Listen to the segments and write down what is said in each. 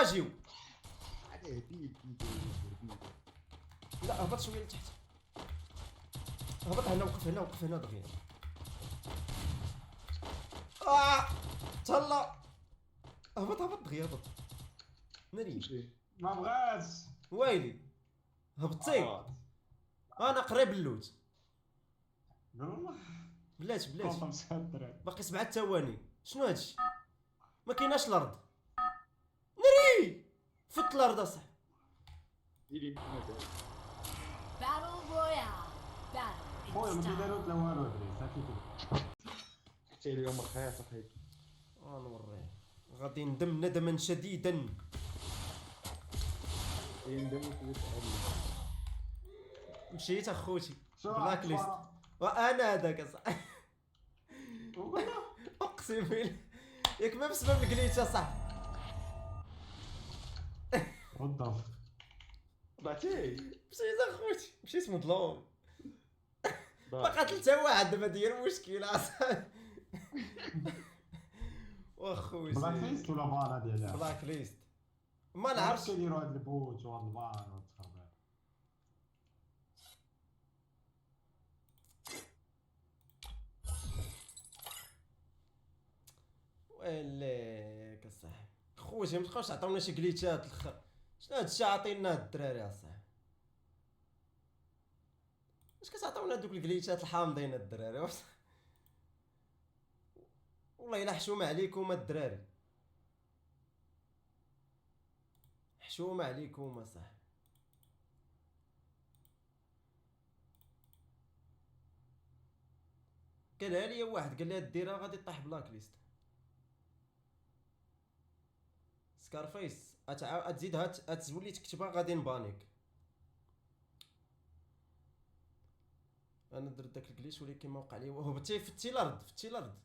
اجيو. عليه بيد. لا هبط شويه لتحت، هبط هنا، وقف هنا، وقف هنا دغيا. تهلا، هبط هبط دغيا، هبط ناري. مشي. ما بغاش. ويلي هبطتي. انا قريب اللوت. والله بلاتي كونطا مشى الدراري. باقي 7 ثواني. شنو هادشي؟ ما كايناش الارض. ناري فت الارض اصاحبي. ديري Battle Royale. Battle. خويا ما It's كيديروا time. لا والو ادري ساكت. حتى اليوم رخيص اخي. نوريه غادي يندم ندما شديدا. يندم ويسأل. مشيت اخوتي شو بلاك ليست. ورا؟ وانا هذاك اصاحبي. وقلنا اقسم بالله ياك ما بسبب الجليتش اصاحبي. غضب. بعتي مشيت اخوتي، مشيت مظلوم. ما باقي. قتلت حتى واحد دابا داير مشكل اصاحبي. واخوتي بلاك ليست ولا فالا ديالها؟ بلاك ليست. ما نعرفش. كيديروا هاد البوت وهاد البان والتخربيق. ويليك اصاحبي. خوتي متبقاوش تعطيونا شي جليتشات الاخر. شنو هادشي عاطينا هاد الدراري اصاحبي؟ اش كتعطيونا دوك الجليتشات الحامضين الدراري؟ والله الا حشومه عليكم الدراري، حشومه عليكم اصاحبي. قالها لي واحد، قال لي ديرها غادي طيح بلاك ليست. سكارفيس تزيدها تولي تكتبها غادي نبانيك. انا درت داك الكليش ولكن ما وقع لي. هبطتي فتي الارض، فتي الارض.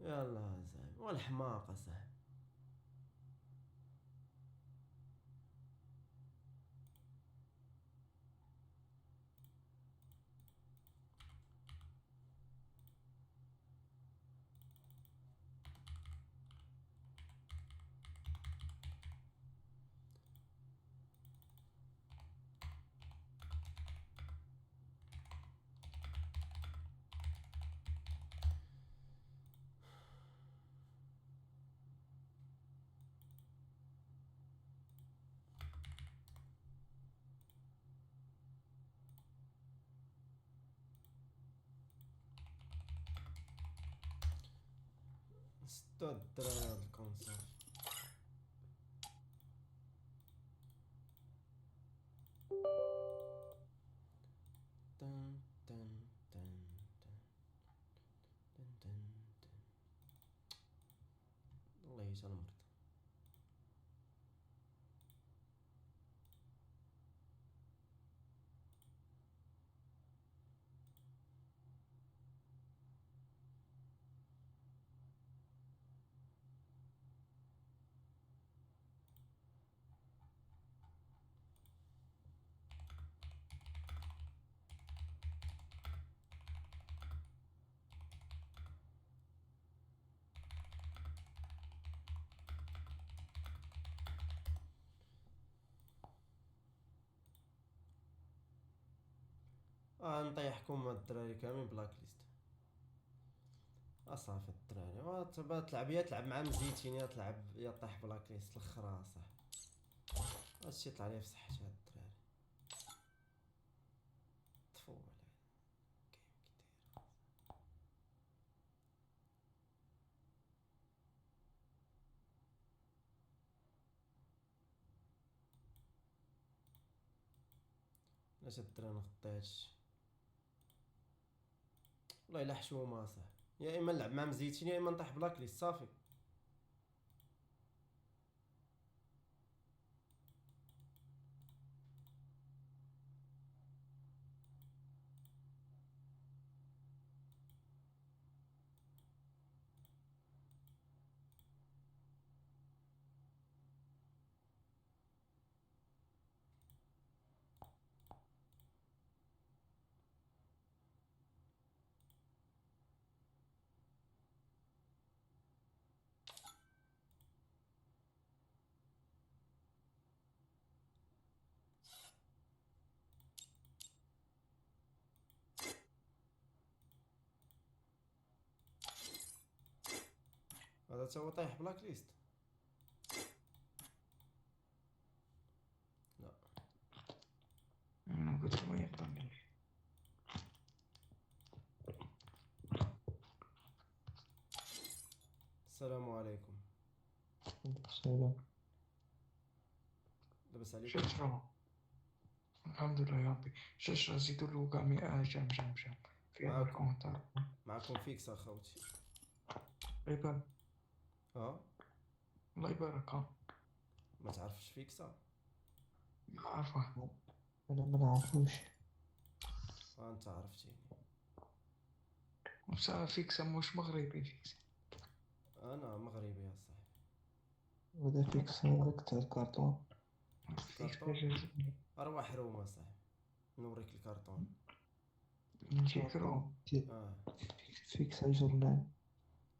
يلا صاحبي والحماق صاحبي. ستة الدراري هاد الكونسول. تن تن تن تن تن تن تن. الله يجعل المرض. نطيحكم الدراري كاملين بلاك ليست. اصافي الدراري تبا تلعب، يا تلعب مع مزيتين يا تلعب يا طيح بلاك ليست الاخرى صاحبي. هادشي طلع ليه في صحتي هاد الدراري. طفو على كاين كي داير. علاش هاد الدراري نغطي هادشي؟ والله الا حشومه صاحبي. يا اما نلعب مع مزيتين يا اما نطيح بلاك ليست صافي. تا هو طايح بلاك ليست. لا انا قلت ما يقدر. السلام عليكم. سلام. لاباس عليكم؟ شجرة. الحمد لله يا ربي. شجرة زيدوا له كاع 100 جام في هذا معاكم. الكونتر. معكم فيكس اخوتي. الله يبارك. ها الله يبارك. ها ما تعرفش فيكسا؟ ما عارفه. انا ما نعرفوش. انت عرفتيني. بصح فيكس مش مغربي فيكس. انا مغربي يا صاحبي. ودا فيكس هذاك تاع الكارطون. فيكس كارطون؟ جزائري. ارواح روما صاحبي. نوريك الكارطون. نجيكرو. فيكس الجورنال.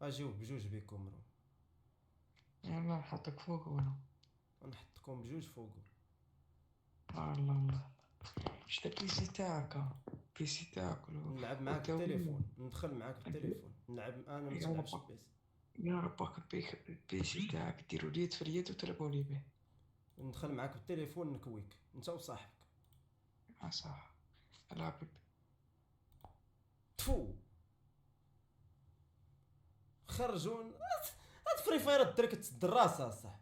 اجيو بجوج بكم رو. يلا نحطك فوق ولا. نحطكم بجوج فوقو. الله الله. شتا بيسي تاعك. بيسي تاعك. نلعب معاك بالتليفون، ندخل معاك بالتليفون، نلعب انا ما يا تلعبش رب. بيس. يا ربك البيسي تاعك ديروا لي فريات وتلعبوا لي به. ندخل معاك بالتليفون نكويك انت وصاحبك. صح. العب. تفو خرجون هاد فري فاير درك الدراسه صح.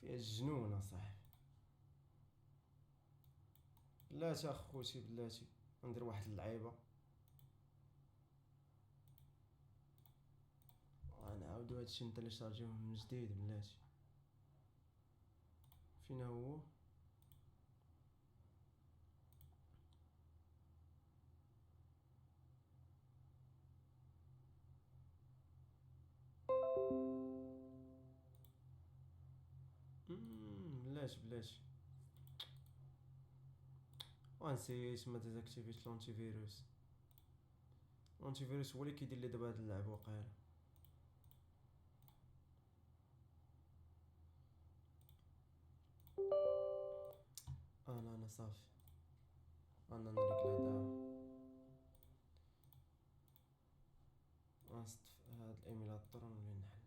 فيها الجنون صاحبي. بلاتي اخوتي بلاتي ندير واحد اللعيبه ونعاودو هادشي نتيليشارجيوه من جديد بلاتي. فين هو؟ بلاتي ونسيت ما ديزاكتيفيتش لونتي فيروس. لونتي فيروس هو اللي كيدير لي دابا هاد اللعب واقيلا. انا صافي انا نريكلا هذا نصطف هاد الايميلاتور ونولي نحل.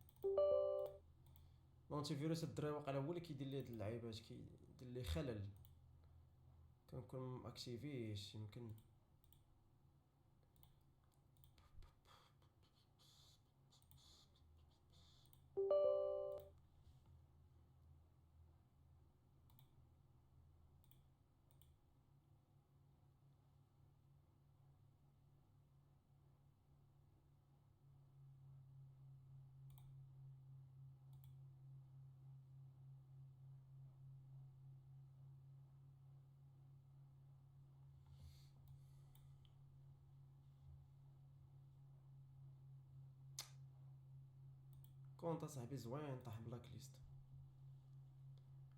لونتي فيروس الدراري واقيلا هو اللي كيدير لي هاد اللعيبات، كيدير لي خلل كنكون ماكتيفيش يمكن. كونط صاحبي زوين طاح بلاك ليست.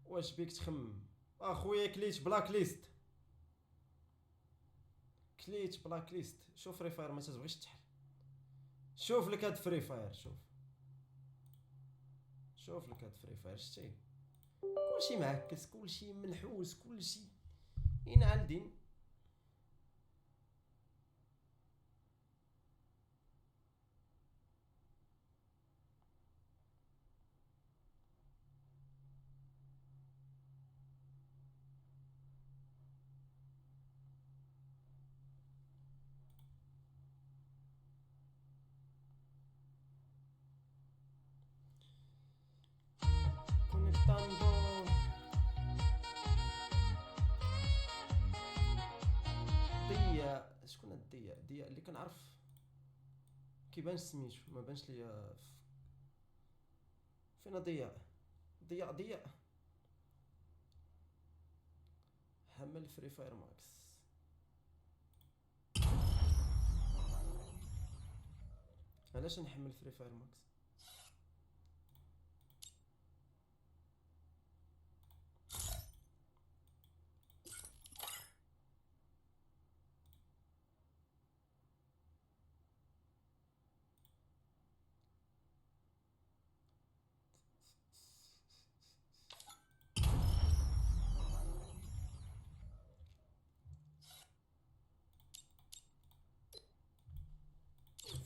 واش بيك تخمم اخويا؟ كليت بلاك ليست، كليت بلاك ليست. شوف فري فاير ما تبغيش تحل. شوف لك هاد فري فاير، شوف لك هاد فري فاير شتي كلشي معكس، كلشي منحوس، كلشي ينعل دين. كونيكتاندو ضياء. شكون هاد ضياء اللي كنعرف كيبانش سميتو ما بانش ليا فين ضياء حمل فري فاير ماكس. علاش نحمل فري فاير ماكس؟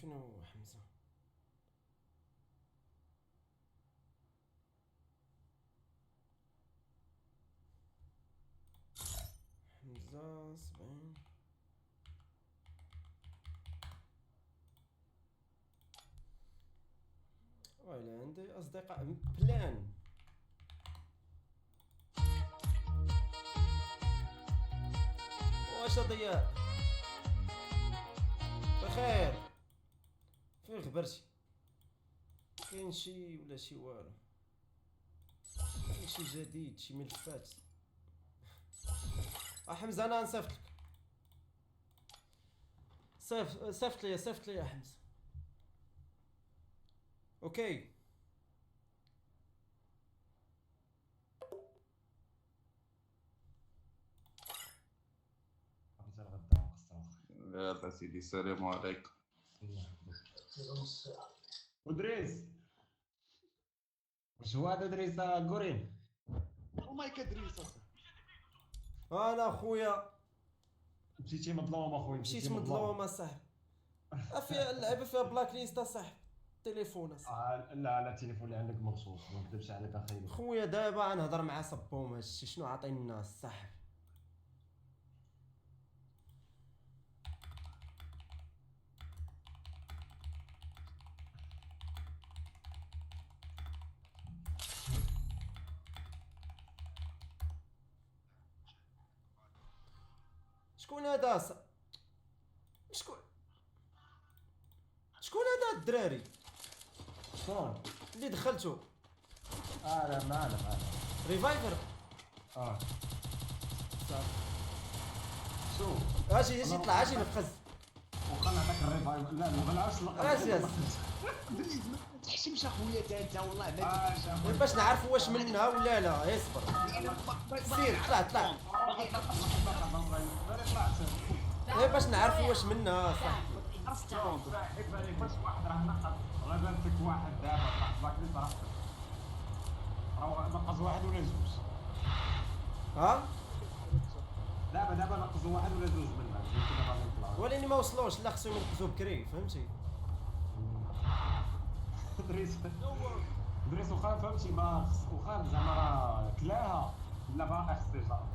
فين هو حمزة؟ حمزة 70. ويلي عندي أصدقاء بلان. واش ضياء بخير؟ فين غبرتي؟ كاين شي ولا شي والو؟ كاين شي جديد شي ملفات؟ حمزة انا نصيفط لك. صيفط لي يا حمزة. اوكي غادي الغدا نقصر يلا سيدي السلام عليكم. ودريس واش هو هذا دريس كورين؟ وما كدريس انا خويا مشيتي مظلوم اخويا مشيت مظلوم اصاحبي. فيها اللعبه فيها بلاك ليست اصاحبي. التليفون اصاحبي. لا التليفون اللي عندك مغصوص ما نكذبش عليك اخي. خويا دابا نهضر مع صبوم هادشي شنو عاطيني الناس صاحبي. شكون هذا شكون هذا الدراري شكون؟ اللي دخلتو؟ لا ما انا ريفايفر. صافي شوف اجي طلع اجي نقز. وخا نعطيك الريفايف. لا ما بلعبش اجي ما تحشمش اخويا انت والله باش نعرفوا واش منها ولا لا. اصبر سير طلع غير باش نعرفوا واش منها صاحبي. حيت عليك باش واحد راه نقص غدا نتك واحد دابا طلع بلاك ليست راه نقص واحد ولا زوج. ها دابا نقص واحد ولا زوج منها كذا غادي نطلع. ولكن ما وصلوش لا خصهم ينقزوا بكري فهمتي. دريس وخا فهمتي ما واخا زعما راه كلاها لا باقي خص يجرب.